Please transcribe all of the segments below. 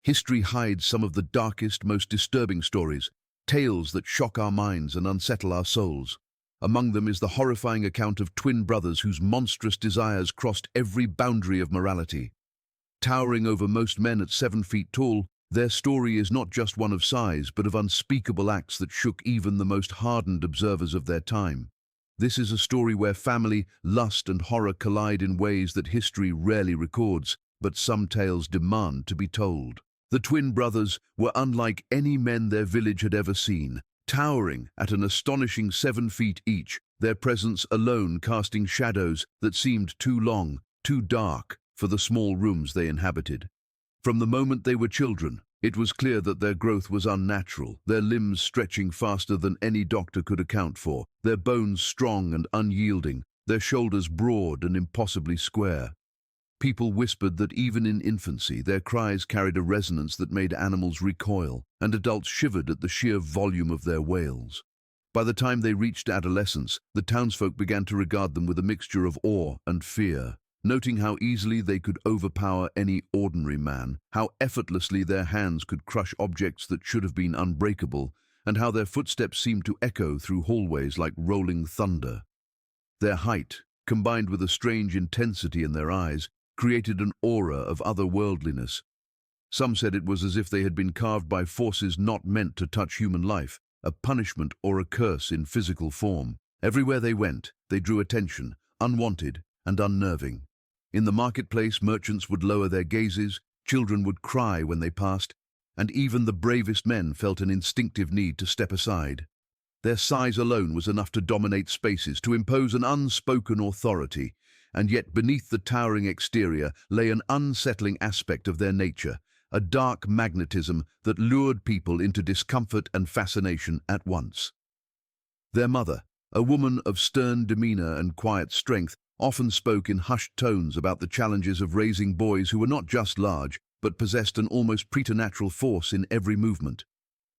History hides some of the darkest, most disturbing stories, tales that shock our minds and unsettle our souls. Among them is the horrifying account of twin brothers whose monstrous desires crossed every boundary of morality. Towering over most men at 7 feet tall, their story is not just one of size, but of unspeakable acts that shook even the most hardened observers of their time. This is a story where family, lust, and horror collide in ways that history rarely records, but some tales demand to be told. The twin brothers were unlike any men their village had ever seen, towering at an astonishing 7 feet each, their presence alone casting shadows that seemed too long, too dark for the small rooms they inhabited. From the moment they were children, it was clear that their growth was unnatural, their limbs stretching faster than any doctor could account for, their bones strong and unyielding, their shoulders broad and impossibly square. People whispered that even in infancy, their cries carried a resonance that made animals recoil, and adults shivered at the sheer volume of their wails. By the time they reached adolescence, the townsfolk began to regard them with a mixture of awe and fear, noting how easily they could overpower any ordinary man, how effortlessly their hands could crush objects that should have been unbreakable, and how their footsteps seemed to echo through hallways like rolling thunder. Their height, combined with a strange intensity in their eyes, created an aura of otherworldliness. Some said it was as if they had been carved by forces not meant to touch human life, a punishment or a curse in physical form. Everywhere they went, they drew attention, unwanted and unnerving. In the marketplace, merchants would lower their gazes, children would cry when they passed, and even the bravest men felt an instinctive need to step aside. Their size alone was enough to dominate spaces, to impose an unspoken authority, and yet beneath the towering exterior lay an unsettling aspect of their nature, a dark magnetism that lured people into discomfort and fascination at once. Their mother, a woman of stern demeanor and quiet strength, often spoke in hushed tones about the challenges of raising boys who were not just large, but possessed an almost preternatural force in every movement.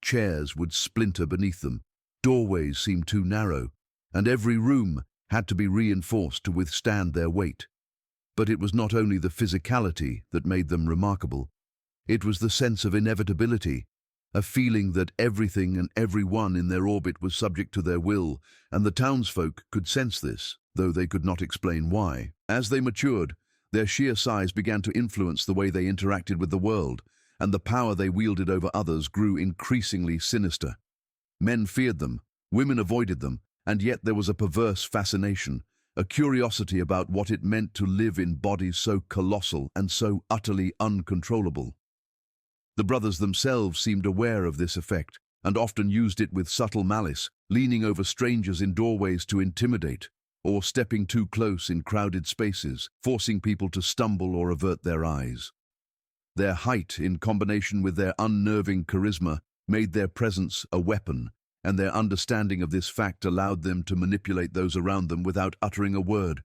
Chairs would splinter beneath them, doorways seemed too narrow, and every room had to be reinforced to withstand their weight. But it was not only the physicality that made them remarkable. It was the sense of inevitability, a feeling that everything and everyone in their orbit was subject to their will, and the townsfolk could sense this, though they could not explain why. As they matured, their sheer size began to influence the way they interacted with the world, and the power they wielded over others grew increasingly sinister. Men feared them, women avoided them, and yet there was a perverse fascination, a curiosity about what it meant to live in bodies so colossal and so utterly uncontrollable. The brothers themselves seemed aware of this effect, and often used it with subtle malice, leaning over strangers in doorways to intimidate, or stepping too close in crowded spaces, forcing people to stumble or avert their eyes. Their height, in combination with their unnerving charisma, made their presence a weapon, and their understanding of this fact allowed them to manipulate those around them without uttering a word.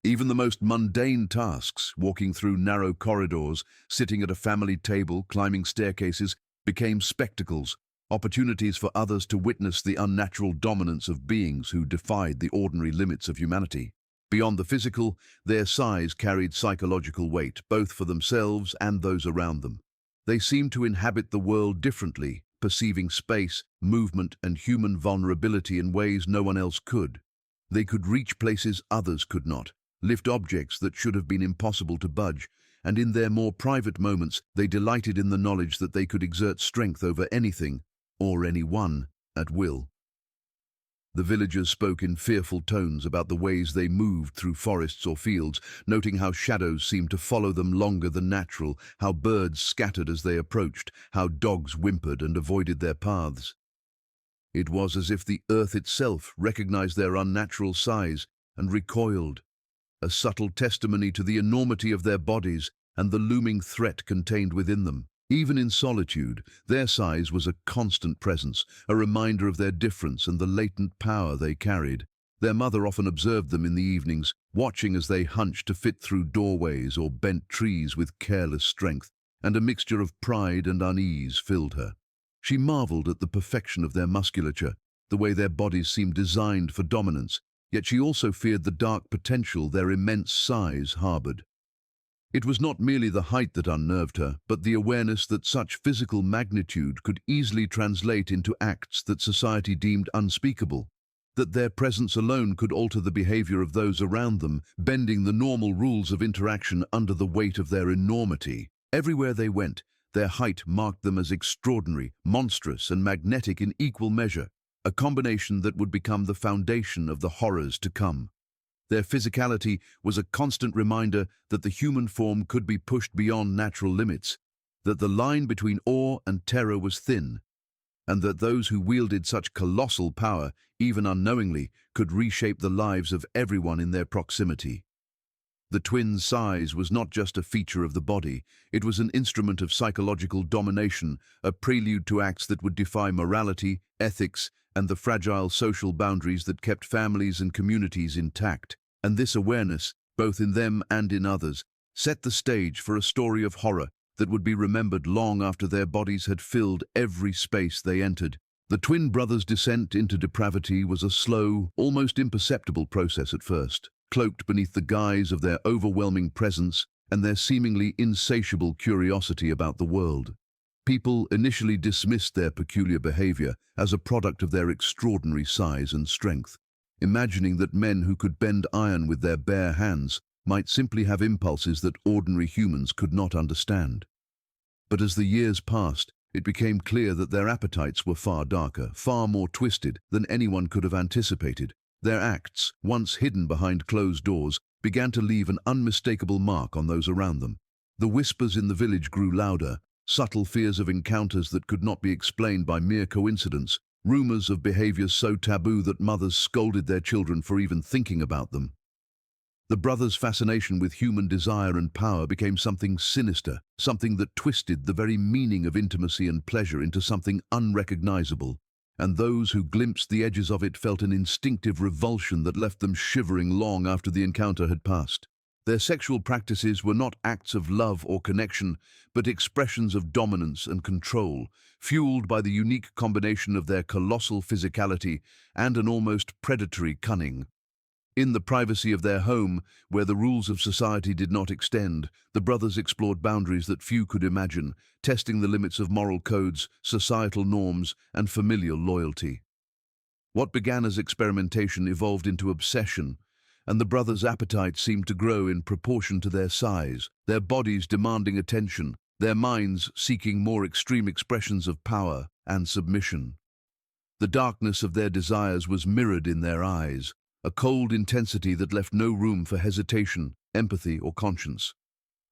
Even the most mundane tasks, walking through narrow corridors, sitting at a family table, climbing staircases, became spectacles, opportunities for others to witness the unnatural dominance of beings who defied the ordinary limits of humanity. Beyond the physical, their size carried psychological weight, both for themselves and those around them. They seemed to inhabit the world differently, perceiving space, movement, and human vulnerability in ways no one else could. They could reach places others could not, lift objects that should have been impossible to budge, and in their more private moments they delighted in the knowledge that they could exert strength over anything, or anyone, at will. The villagers spoke in fearful tones about the ways they moved through forests or fields, noting how shadows seemed to follow them longer than natural, how birds scattered as they approached, how dogs whimpered and avoided their paths. It was as if the earth itself recognized their unnatural size and recoiled, a subtle testimony to the enormity of their bodies and the looming threat contained within them. Even in solitude, their size was a constant presence, a reminder of their difference and the latent power they carried. Their mother often observed them in the evenings, watching as they hunched to fit through doorways or bent trees with careless strength, and a mixture of pride and unease filled her. She marveled at the perfection of their musculature, the way their bodies seemed designed for dominance, yet she also feared the dark potential their immense size harbored. It was not merely the height that unnerved her, but the awareness that such physical magnitude could easily translate into acts that society deemed unspeakable, that their presence alone could alter the behavior of those around them, bending the normal rules of interaction under the weight of their enormity. Everywhere they went, their height marked them as extraordinary, monstrous, and magnetic in equal measure, a combination that would become the foundation of the horrors to come. Their physicality was a constant reminder that the human form could be pushed beyond natural limits, that the line between awe and terror was thin, and that those who wielded such colossal power, even unknowingly, could reshape the lives of everyone in their proximity. The twins' size was not just a feature of the body, it was an instrument of psychological domination, a prelude to acts that would defy morality, ethics, and the fragile social boundaries that kept families and communities intact. And this awareness, both in them and in others, set the stage for a story of horror that would be remembered long after their bodies had filled every space they entered. The twin brothers' descent into depravity was a slow, almost imperceptible process at first, cloaked beneath the guise of their overwhelming presence and their seemingly insatiable curiosity about the world. People initially dismissed their peculiar behavior as a product of their extraordinary size and strength, imagining that men who could bend iron with their bare hands might simply have impulses that ordinary humans could not understand. But as the years passed, it became clear that their appetites were far darker, far more twisted than anyone could have anticipated. Their acts, once hidden behind closed doors, began to leave an unmistakable mark on those around them. The whispers in the village grew louder, subtle fears of encounters that could not be explained by mere coincidence, rumors of behaviors so taboo that mothers scolded their children for even thinking about them. The brothers' fascination with human desire and power became something sinister, something that twisted the very meaning of intimacy and pleasure into something unrecognizable, and those who glimpsed the edges of it felt an instinctive revulsion that left them shivering long after the encounter had passed. Their sexual practices were not acts of love or connection, but expressions of dominance and control, fueled by the unique combination of their colossal physicality and an almost predatory cunning. In the privacy of their home, where the rules of society did not extend, the brothers explored boundaries that few could imagine, testing the limits of moral codes, societal norms, and familial loyalty. What began as experimentation evolved into obsession, and the brothers' appetite seemed to grow in proportion to their size, their bodies demanding attention, their minds seeking more extreme expressions of power and submission. The darkness of their desires was mirrored in their eyes, a cold intensity that left no room for hesitation, empathy, or conscience.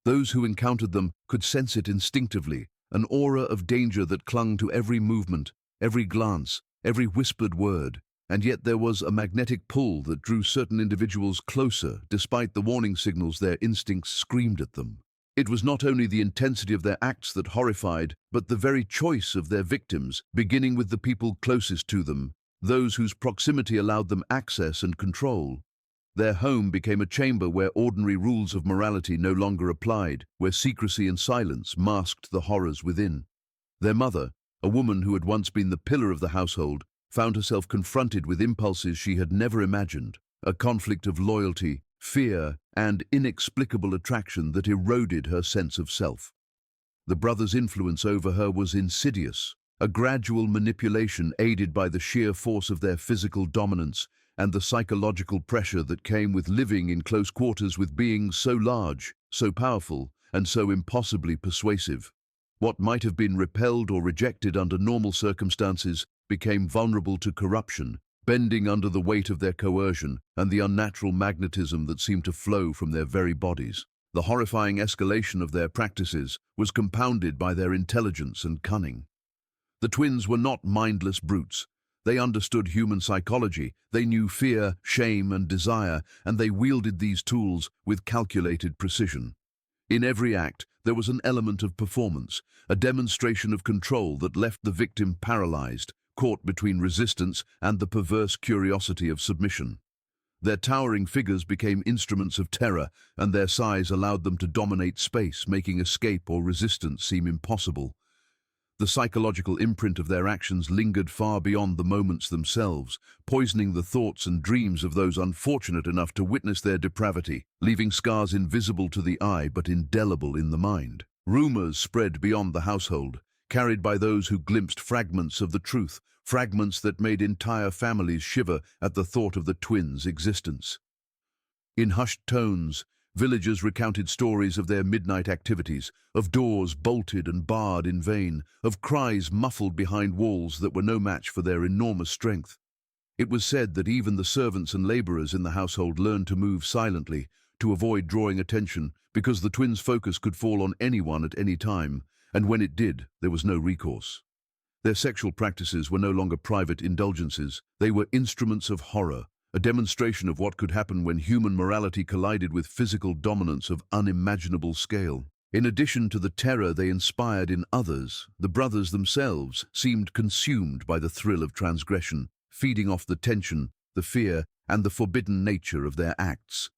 Those who encountered them could sense it instinctively, an aura of danger that clung to every movement, every glance, every whispered word. And yet there was a magnetic pull that drew certain individuals closer, despite the warning signals their instincts screamed at them. It was not only the intensity of their acts that horrified, but the very choice of their victims, beginning with the people closest to them, those whose proximity allowed them access and control. Their home became a chamber where ordinary rules of morality no longer applied, where secrecy and silence masked the horrors within. Their mother, a woman who had once been the pillar of the household, found herself confronted with impulses she had never imagined, a conflict of loyalty, fear, and inexplicable attraction that eroded her sense of self. The brothers' influence over her was insidious, a gradual manipulation aided by the sheer force of their physical dominance and the psychological pressure that came with living in close quarters with beings so large, so powerful, and so impossibly persuasive. What might have been repelled or rejected under normal circumstances became vulnerable to corruption, bending under the weight of their coercion and the unnatural magnetism that seemed to flow from their very bodies. The horrifying escalation of their practices was compounded by their intelligence and cunning. The twins were not mindless brutes. They understood human psychology, they knew fear, shame, and desire, and they wielded these tools with calculated precision. In every act, there was an element of performance, a demonstration of control that left the victim paralyzed, caught between resistance and the perverse curiosity of submission. Their towering figures became instruments of terror, and their size allowed them to dominate space, making escape or resistance seem impossible. The psychological imprint of their actions lingered far beyond the moments themselves, poisoning the thoughts and dreams of those unfortunate enough to witness their depravity, leaving scars invisible to the eye but indelible in the mind. Rumors spread beyond the household, carried by those who glimpsed fragments of the truth, fragments that made entire families shiver at the thought of the twins' existence. In hushed tones, villagers recounted stories of their midnight activities, of doors bolted and barred in vain, of cries muffled behind walls that were no match for their enormous strength. It was said that even the servants and laborers in the household learned to move silently, to avoid drawing attention, because the twins' focus could fall on anyone at any time, and when it did, there was no recourse. Their sexual practices were no longer private indulgences, they were instruments of horror, a demonstration of what could happen when human morality collided with physical dominance of unimaginable scale. In addition to the terror they inspired in others, the brothers themselves seemed consumed by the thrill of transgression, feeding off the tension, the fear, and the forbidden nature of their acts.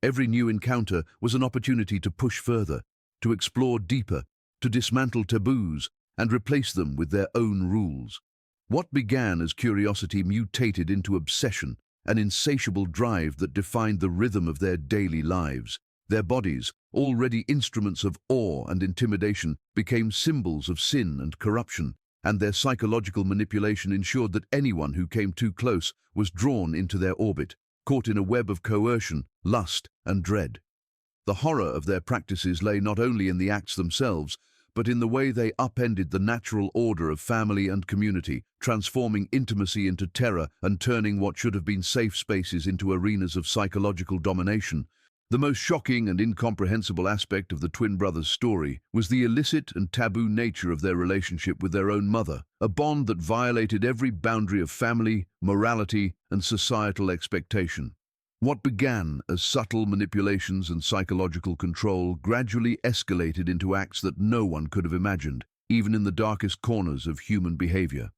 Every new encounter was an opportunity to push further, to explore deeper, to dismantle taboos, and replace them with their own rules. What began as curiosity mutated into obsession, an insatiable drive that defined the rhythm of their daily lives. Their bodies, already instruments of awe and intimidation, became symbols of sin and corruption, and their psychological manipulation ensured that anyone who came too close was drawn into their orbit, caught in a web of coercion, lust, and dread. The horror of their practices lay not only in the acts themselves, but in the way they upended the natural order of family and community, transforming intimacy into terror and turning what should have been safe spaces into arenas of psychological domination. The most shocking and incomprehensible aspect of the twin brothers' story was the illicit and taboo nature of their relationship with their own mother, a bond that violated every boundary of family, morality, and societal expectation. What began as subtle manipulations and psychological control gradually escalated into acts that no one could have imagined, even in the darkest corners of human behavior.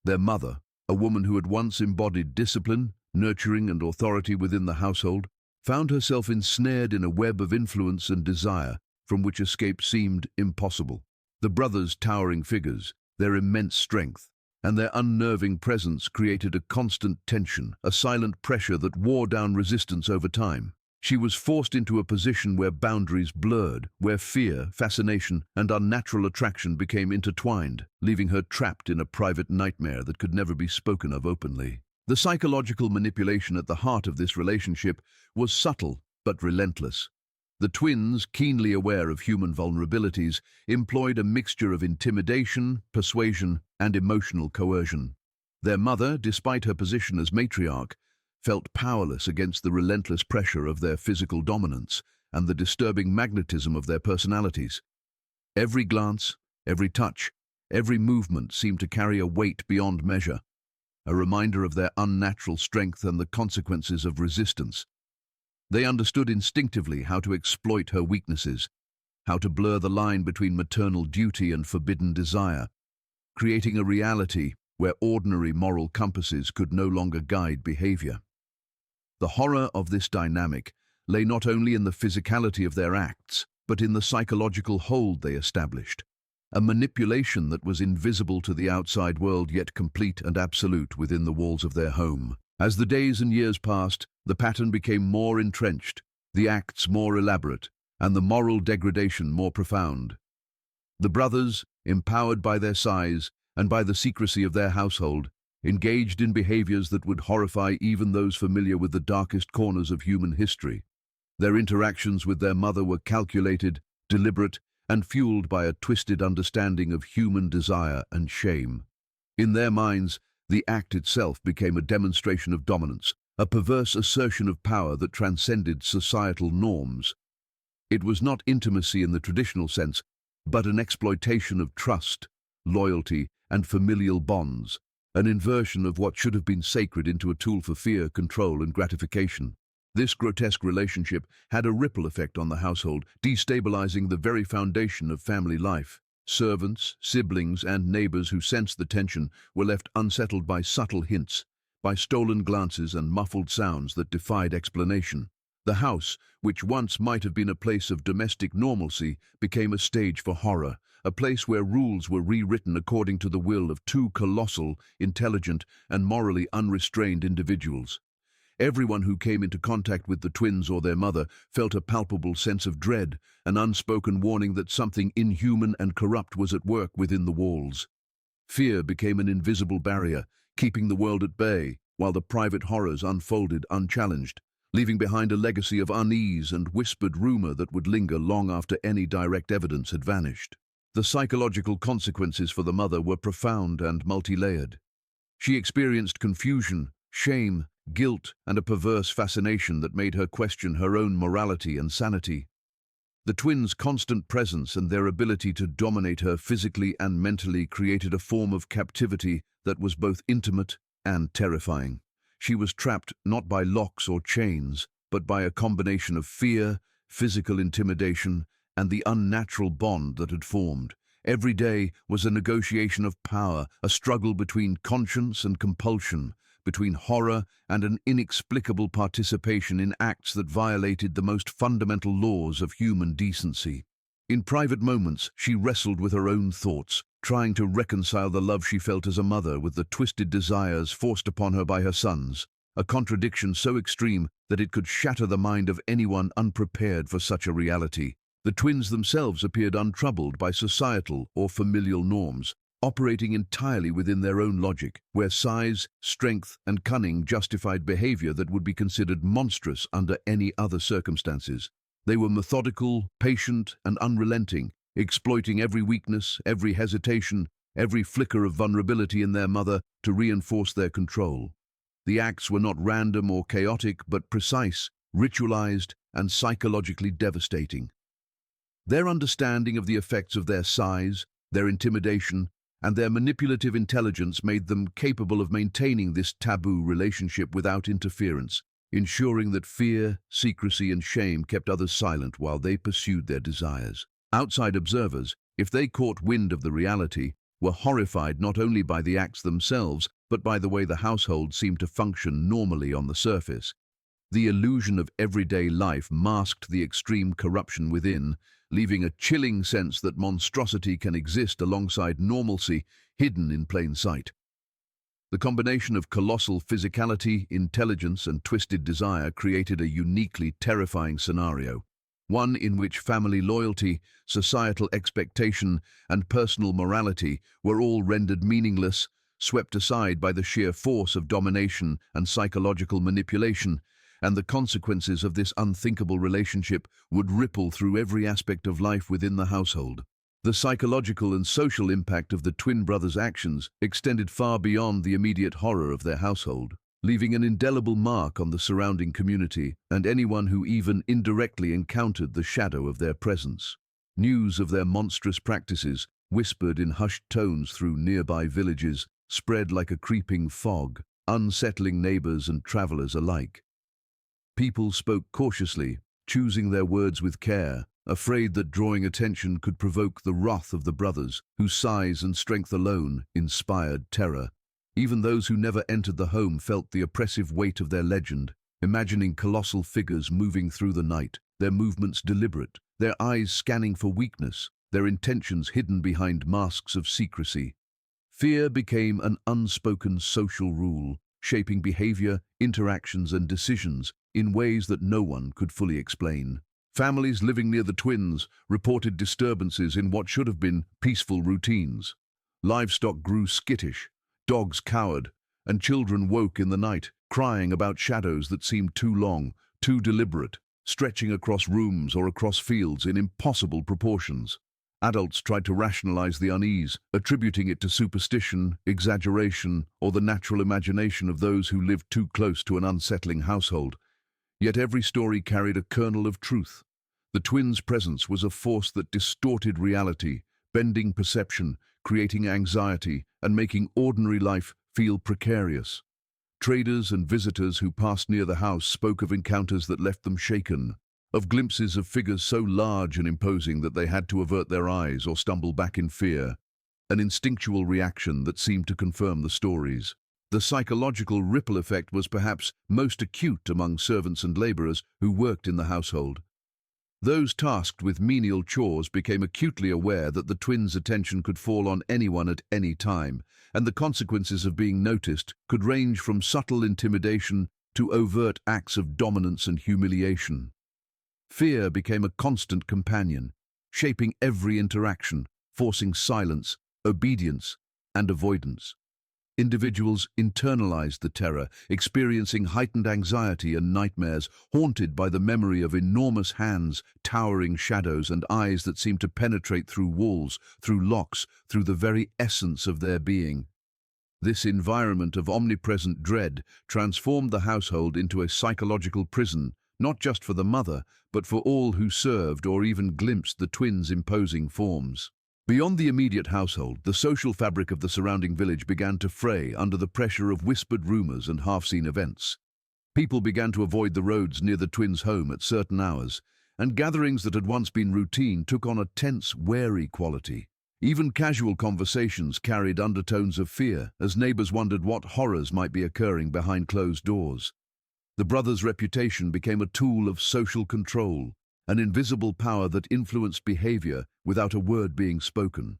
Their mother, a woman who had once embodied discipline, nurturing, and authority within the household, found herself ensnared in a web of influence and desire from which escape seemed impossible. The brothers' towering figures, their immense strength, and their unnerving presence created a constant tension, a silent pressure that wore down resistance over time. She was forced into a position where boundaries blurred, where fear, fascination, and unnatural attraction became intertwined, leaving her trapped in a private nightmare that could never be spoken of openly. The psychological manipulation at the heart of this relationship was subtle but relentless. The twins, keenly aware of human vulnerabilities, employed a mixture of intimidation, persuasion, and emotional coercion. Their mother, despite her position as matriarch, felt powerless against the relentless pressure of their physical dominance and the disturbing magnetism of their personalities. Every glance, every touch, every movement seemed to carry a weight beyond measure, a reminder of their unnatural strength and the consequences of resistance. They understood instinctively how to exploit her weaknesses, how to blur the line between maternal duty and forbidden desire, creating a reality where ordinary moral compasses could no longer guide behavior. The horror of this dynamic lay not only in the physicality of their acts, but in the psychological hold they established, a manipulation that was invisible to the outside world yet complete and absolute within the walls of their home. As the days and years passed, the pattern became more entrenched, the acts more elaborate, and the moral degradation more profound. The brothers, empowered by their size and by the secrecy of their household, engaged in behaviors that would horrify even those familiar with the darkest corners of human history. Their interactions with their mother were calculated, deliberate, and fueled by a twisted understanding of human desire and shame. In their minds, the act itself became a demonstration of dominance, a perverse assertion of power that transcended societal norms. It was not intimacy in the traditional sense, but an exploitation of trust, loyalty, and familial bonds, an inversion of what should have been sacred into a tool for fear, control, and gratification. This grotesque relationship had a ripple effect on the household, destabilizing the very foundation of family life. Servants, siblings, and neighbors who sensed the tension were left unsettled by subtle hints, by stolen glances and muffled sounds that defied explanation. The house, which once might have been a place of domestic normalcy, became a stage for horror, a place where rules were rewritten according to the will of two colossal, intelligent, and morally unrestrained individuals. Everyone who came into contact with the twins or their mother felt a palpable sense of dread, an unspoken warning that something inhuman and corrupt was at work within the walls. Fear became an invisible barrier, keeping the world at bay, while the private horrors unfolded unchallenged, leaving behind a legacy of unease and whispered rumor that would linger long after any direct evidence had vanished. The psychological consequences for the mother were profound and multi-layered. She experienced confusion, shame, guilt, and a perverse fascination that made her question her own morality and sanity. The twins' constant presence and their ability to dominate her physically and mentally created a form of captivity that was both intimate and terrifying. She was trapped not by locks or chains, but by a combination of fear, physical intimidation, and the unnatural bond that had formed. Every day was a negotiation of power, a struggle between conscience and compulsion, between horror and an inexplicable participation in acts that violated the most fundamental laws of human decency. In private moments, she wrestled with her own thoughts, trying to reconcile the love she felt as a mother with the twisted desires forced upon her by her sons, a contradiction so extreme that it could shatter the mind of anyone unprepared for such a reality. The twins themselves appeared untroubled by societal or familial norms, operating entirely within their own logic, where size, strength, and cunning justified behavior that would be considered monstrous under any other circumstances. They were methodical, patient, and unrelenting, exploiting every weakness, every hesitation, every flicker of vulnerability in their mother to reinforce their control. The acts were not random or chaotic, but precise, ritualized, and psychologically devastating. Their understanding of the effects of their size, their intimidation, and their manipulative intelligence made them capable of maintaining this taboo relationship without interference, ensuring that fear, secrecy, and shame kept others silent while they pursued their desires. Outside observers, if they caught wind of the reality, were horrified not only by the acts themselves, but by the way the household seemed to function normally on the surface. The illusion of everyday life masked the extreme corruption within, leaving a chilling sense that monstrosity can exist alongside normalcy, hidden in plain sight. The combination of colossal physicality, intelligence, and twisted desire created a uniquely terrifying scenario, one in which family loyalty, societal expectation, and personal morality were all rendered meaningless, swept aside by the sheer force of domination and psychological manipulation, and the consequences of this unthinkable relationship would ripple through every aspect of life within the household. The psychological and social impact of the twin brothers' actions extended far beyond the immediate horror of their household, leaving an indelible mark on the surrounding community and anyone who even indirectly encountered the shadow of their presence. News of their monstrous practices, whispered in hushed tones through nearby villages, spread like a creeping fog, unsettling neighbors and travelers alike. People spoke cautiously, choosing their words with care, afraid that drawing attention could provoke the wrath of the brothers, whose size and strength alone inspired terror. Even those who never entered the home felt the oppressive weight of their legend, imagining colossal figures moving through the night, their movements deliberate, their eyes scanning for weakness, their intentions hidden behind masks of secrecy. Fear became an unspoken social rule, shaping behavior, interactions, and decisions in ways that no one could fully explain. Families living near the twins reported disturbances in what should have been peaceful routines. Livestock grew skittish, dogs cowered, and children woke in the night, crying about shadows that seemed too long, too deliberate, stretching across rooms or across fields in impossible proportions. Adults tried to rationalize the unease, attributing it to superstition, exaggeration, or the natural imagination of those who lived too close to an unsettling household. Yet every story carried a kernel of truth. The twins' presence was a force that distorted reality, bending perception, creating anxiety, and making ordinary life feel precarious. Traders and visitors who passed near the house spoke of encounters that left them shaken, of glimpses of figures so large and imposing that they had to avert their eyes or stumble back in fear, an instinctual reaction that seemed to confirm the stories. The psychological ripple effect was perhaps most acute among servants and labourers who worked in the household. Those tasked with menial chores became acutely aware that the twins' attention could fall on anyone at any time, and the consequences of being noticed could range from subtle intimidation to overt acts of dominance and humiliation. Fear became a constant companion, shaping every interaction, forcing silence, obedience, and avoidance. Individuals internalized the terror, experiencing heightened anxiety and nightmares, haunted by the memory of enormous hands, towering shadows, and eyes that seemed to penetrate through walls, through locks, through the very essence of their being. This environment of omnipresent dread transformed the household into a psychological prison, not just for the mother, but for all who served or even glimpsed the twins' imposing forms. Beyond the immediate household, the social fabric of the surrounding village began to fray under the pressure of whispered rumors and half-seen events. People began to avoid the roads near the twins' home at certain hours, and gatherings that had once been routine took on a tense, wary quality. Even casual conversations carried undertones of fear, as neighbors wondered what horrors might be occurring behind closed doors. The brothers' reputation became a tool of social control, an invisible power that influenced behavior without a word being spoken.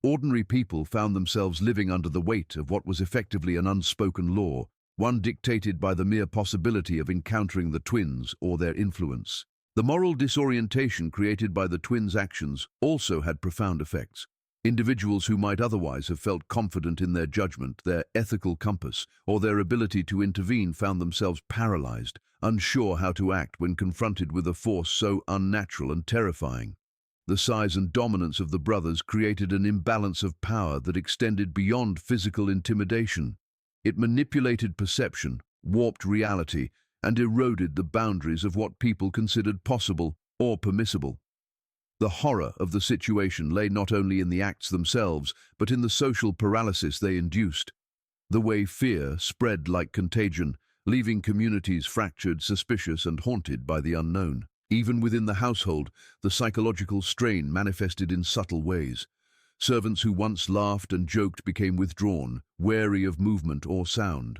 Ordinary people found themselves living under the weight of what was effectively an unspoken law, one dictated by the mere possibility of encountering the twins or their influence. The moral disorientation created by the twins' actions also had profound effects. Individuals who might otherwise have felt confident in their judgment, their ethical compass, or their ability to intervene found themselves paralyzed, unsure how to act when confronted with a force so unnatural and terrifying. The size and dominance of the brothers created an imbalance of power that extended beyond physical intimidation. It manipulated perception, warped reality, and eroded the boundaries of what people considered possible or permissible. The horror of the situation lay not only in the acts themselves, but in the social paralysis they induced. The way fear spread like contagion, leaving communities fractured, suspicious, and haunted by the unknown. Even within the household, the psychological strain manifested in subtle ways. Servants who once laughed and joked became withdrawn, wary of movement or sound.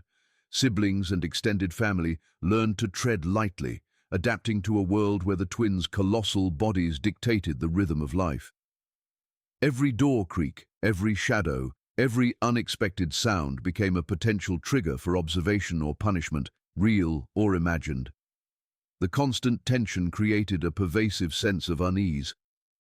Siblings and extended family learned to tread lightly, adapting to a world where the twins' colossal bodies dictated the rhythm of life. Every door creak, every shadow, every unexpected sound became a potential trigger for observation or punishment, real or imagined. The constant tension created a pervasive sense of unease,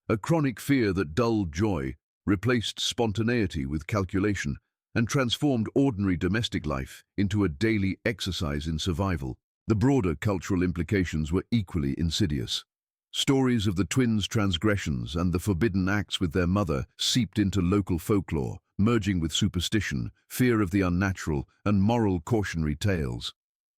a chronic fear that dulled joy, replaced spontaneity with calculation, and transformed ordinary domestic life into a daily exercise in survival. The broader cultural implications were equally insidious. Stories of the twins' transgressions and the forbidden acts with their mother seeped into local folklore, merging with superstition, fear of the unnatural, and moral cautionary tales.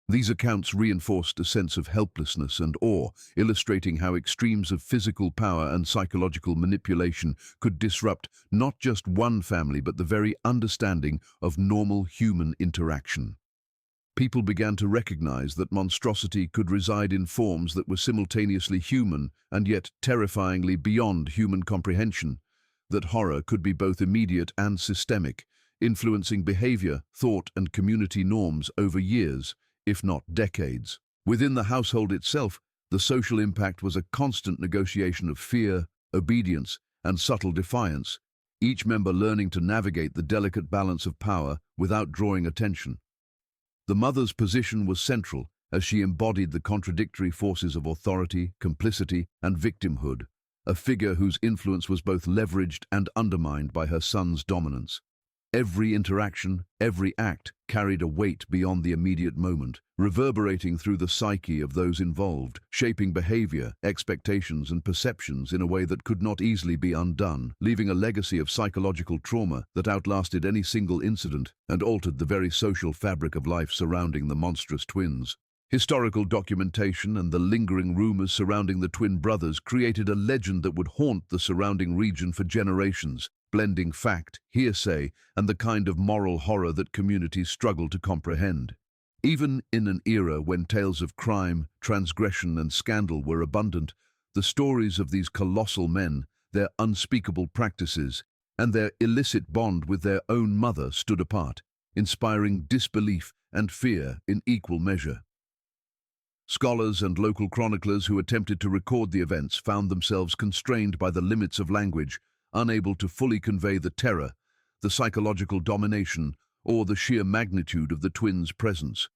These accounts reinforced a sense of helplessness and awe, illustrating how extremes of physical power and psychological manipulation could disrupt not just one family but the very understanding of normal human interaction. People began to recognize that monstrosity could reside in forms that were simultaneously human and yet terrifyingly beyond human comprehension, that horror could be both immediate and systemic, influencing behavior, thought, and community norms over years, if not decades. Within the household itself, the social impact was a constant negotiation of fear, obedience, and subtle defiance, each member learning to navigate the delicate balance of power without drawing attention. The mother's position was central as she embodied the contradictory forces of authority, complicity, and victimhood, a figure whose influence was both leveraged and undermined by her son's dominance. Every interaction, every act carried a weight beyond the immediate moment, reverberating through the psyche of those involved, shaping behavior, expectations, and perceptions in a way that could not easily be undone, leaving a legacy of psychological trauma that outlasted any single incident and altered the very social fabric of life surrounding the monstrous twins. Historical documentation and the lingering rumors surrounding the twin brothers created a legend that would haunt the surrounding region for generations, blending fact, hearsay, and the kind of moral horror that communities struggle to comprehend. Even in an era when tales of crime, transgression, and scandal were abundant, the stories of these colossal men, their unspeakable practices, and their illicit bond with their own mother stood apart, inspiring disbelief and fear in equal measure. Scholars and local chroniclers who attempted to record the events found themselves constrained by the limits of language, unable to fully convey the terror, the psychological domination, or the sheer magnitude of the twins' presence.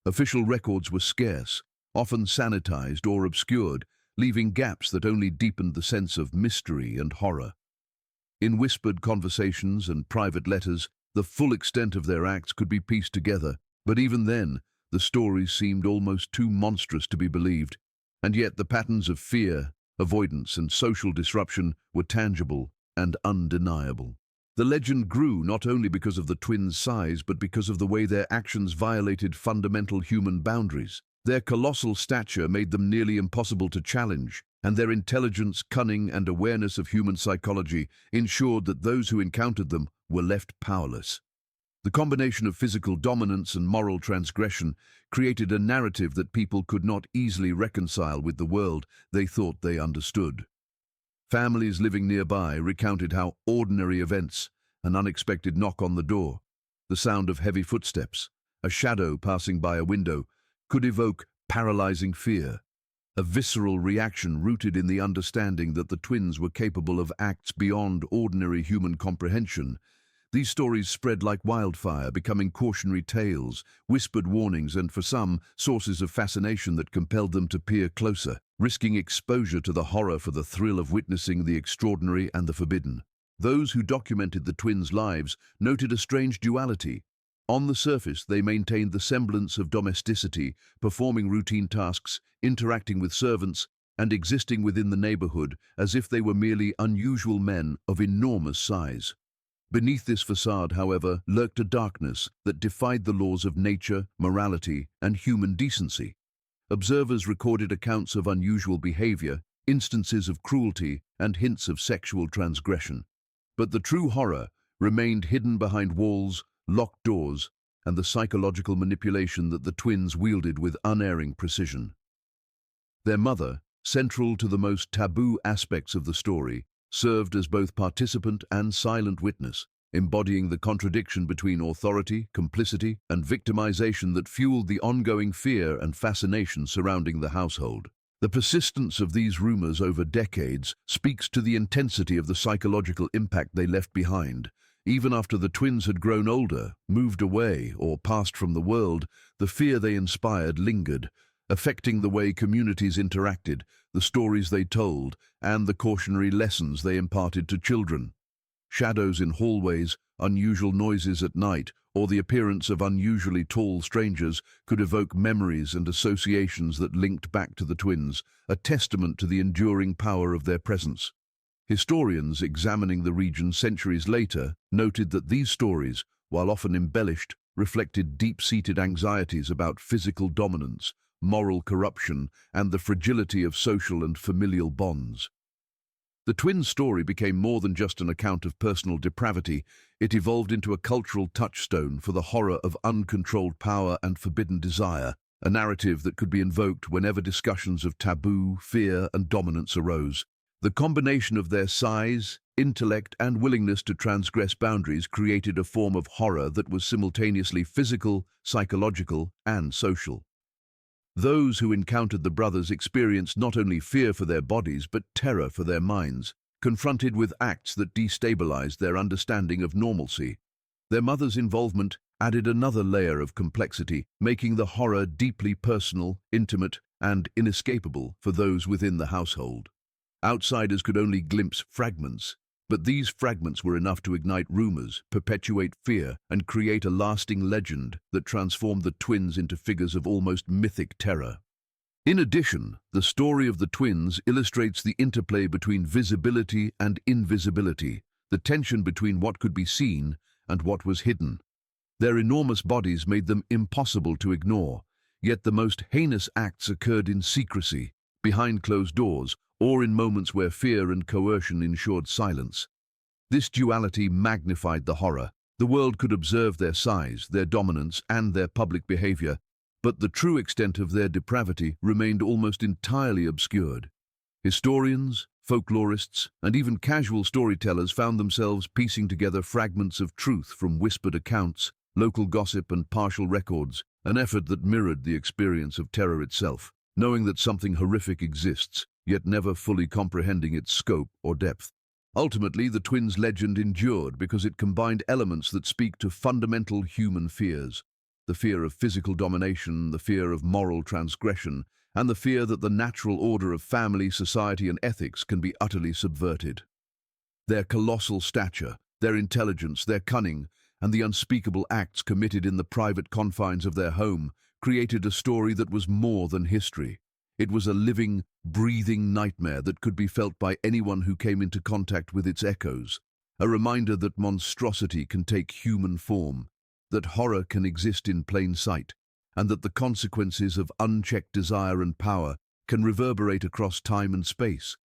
Official records were scarce, often sanitized or obscured, leaving gaps that only deepened the sense of mystery and horror. In whispered conversations and private letters, the full extent of their acts could be pieced together, but even then, the stories seemed almost too monstrous to be believed, and yet the patterns of fear, avoidance, and social disruption were tangible and undeniable. The legend grew not only because of the twins' size, but because of the way their actions violated fundamental human boundaries. Their colossal stature made them nearly impossible to challenge, and their intelligence, cunning, and awareness of human psychology ensured that those who encountered them were left powerless. The combination of physical dominance and moral transgression created a narrative that people could not easily reconcile with the world they thought they understood. Families living nearby recounted how ordinary events, an unexpected knock on the door, the sound of heavy footsteps, a shadow passing by a window, could evoke paralyzing fear, a visceral reaction rooted in the understanding that the twins were capable of acts beyond ordinary human comprehension. These stories spread like wildfire, becoming cautionary tales, whispered warnings, and for some, sources of fascination that compelled them to peer closer, risking exposure to the horror for the thrill of witnessing the extraordinary and the forbidden. Those who documented the twins' lives noted a strange duality. On the surface, they maintained the semblance of domesticity, performing routine tasks, interacting with servants, and existing within the neighborhood as if they were merely unusual men of enormous size. Beneath this facade, however, lurked a darkness that defied the laws of nature, morality, and human decency. Observers recorded accounts of unusual behavior, instances of cruelty, and hints of sexual transgression. But the true horror remained hidden behind walls, locked doors, and the psychological manipulation that the twins wielded with unerring precision. Their mother, central to the most taboo aspects of the story, served as both participant and silent witness, embodying the contradiction between authority, complicity, and victimization that fueled the ongoing fear and fascination surrounding the household. The persistence of these rumors over decades speaks to the intensity of the psychological impact they left behind. Even after the twins had grown older, moved away, or passed from the world, the fear they inspired lingered, affecting the way communities interacted, the stories they told, and the cautionary lessons they imparted to children. Shadows in hallways, unusual noises at night, or the appearance of unusually tall strangers could evoke memories and associations that linked back to the twins, a testament to the enduring power of their presence. Historians examining the region centuries later noted that these stories, while often embellished, reflected deep-seated anxieties about physical dominance, moral corruption, and the fragility of social and familial bonds. The twins' story became more than just an account of personal depravity. It evolved into a cultural touchstone for the horror of uncontrolled power and forbidden desire, a narrative that could be invoked whenever discussions of taboo, fear, and dominance arose. The combination of their size, intellect, and willingness to transgress boundaries created a form of horror that was simultaneously physical, psychological, and social. Those who encountered the brothers experienced not only fear for their bodies but terror for their minds, confronted with acts that destabilized their understanding of normalcy. Their mother's involvement added another layer of complexity, making the horror deeply personal, intimate, and inescapable for those within the household. Outsiders could only glimpse fragments, but these fragments were enough to ignite rumors, perpetuate fear, and create a lasting legend that transformed the twins into figures of almost mythic terror. In addition, the story of the twins illustrates the interplay between visibility and invisibility, the tension between what could be seen and what was hidden. Their enormous bodies made them impossible to ignore, yet the most heinous acts occurred in secrecy, behind closed doors, or in moments where fear and coercion ensured silence. This duality magnified the horror. The world could observe their size, their dominance, and their public behavior, but the true extent of their depravity remained almost entirely obscured. Historians, folklorists, and even casual storytellers found themselves piecing together fragments of truth from whispered accounts, local gossip and partial records, an effort that mirrored the experience of terror itself, knowing that something horrific exists, yet never fully comprehending its scope or depth. Ultimately, the twins' legend endured because it combined elements that speak to fundamental human fears: the fear of physical domination, the fear of moral transgression, and the fear that the natural order of family, society, and ethics can be utterly subverted. Their colossal stature, their intelligence, their cunning, and the unspeakable acts committed in the private confines of their home created a story that was more than history. It was a living, breathing nightmare that could be felt by anyone who came into contact with its echoes, a reminder that monstrosity can take human form, that horror can exist in plain sight, and that the consequences of unchecked desire and power can reverberate across time and space.